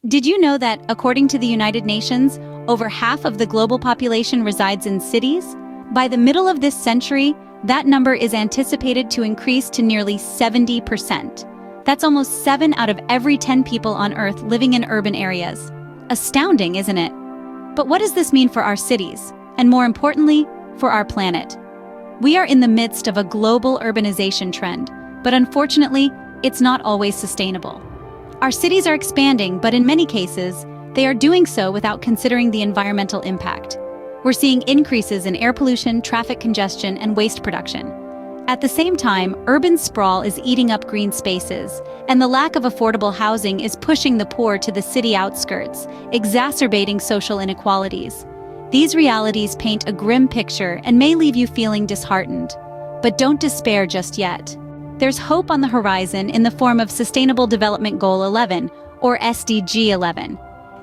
Did you know that, according to the United Nations, over half of the global population resides in cities? By the middle of this century, that number is anticipated to increase to nearly 70%. That's almost 7 out of every 10 people on Earth living in urban areas. Astounding, isn't it? But what does this mean for our cities? And more importantly, for our planet? We are in the midst of a global urbanization trend, but unfortunately, it's not always sustainable. Our cities are expanding, but in many cases, they are doing so without considering the environmental impact. We're seeing increases in air pollution, traffic congestion, and waste production. At the same time, urban sprawl is eating up green spaces, and the lack of affordable housing is pushing the poor to the city outskirts, exacerbating social inequalities. These realities paint a grim picture and may leave you feeling disheartened. But don't despair just yet. There's hope on the horizon in the form of Sustainable Development Goal 11, or SDG11.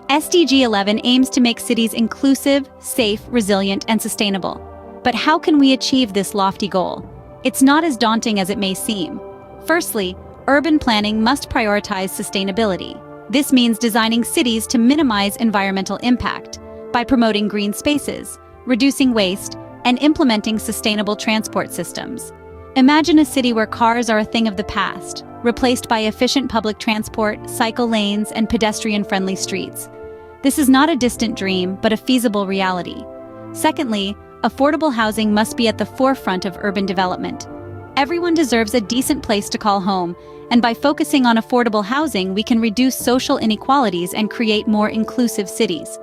SDG11 aims to make cities inclusive, safe, resilient, and sustainable. But how can we achieve this lofty goal? It's not as daunting as it may seem. Firstly, urban planning must prioritize sustainability. This means designing cities to minimize environmental impact by promoting green spaces, reducing waste, and implementing sustainable transport systems. Imagine a city where cars are a thing of the past, replaced by efficient public transport, cycle lanes, and pedestrian-friendly streets. This is not a distant dream, but a feasible reality. Secondly, affordable housing must be at the forefront of urban development. Everyone deserves a decent place to call home, and by focusing on affordable housing, we can reduce social inequalities and create more inclusive cities.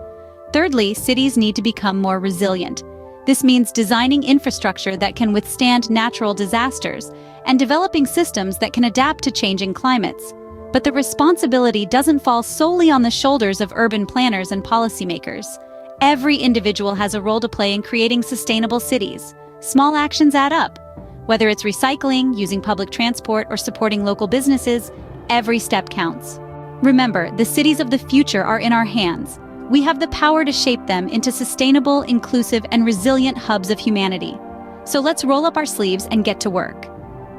Thirdly, cities need to become more resilient. This means designing infrastructure that can withstand natural disasters and developing systems that can adapt to changing climates. But the responsibility doesn't fall solely on the shoulders of urban planners and policymakers. Every individual has a role to play in creating sustainable cities. Small actions add up. Whether it's recycling, using public transport, or supporting local businesses, every step counts. Remember, the cities of the future are in our hands. We have the power to shape them into sustainable, inclusive, and resilient hubs of humanity. So let's roll up our sleeves and get to work.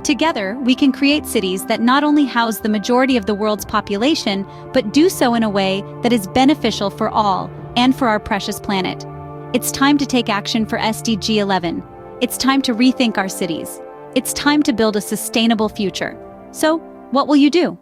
Together, we can create cities that not only house the majority of the world's population, but do so in a way that is beneficial for all and for our precious planet. It's time to take action for SDG 11. It's time to rethink our cities. It's time to build a sustainable future. So, what will you do?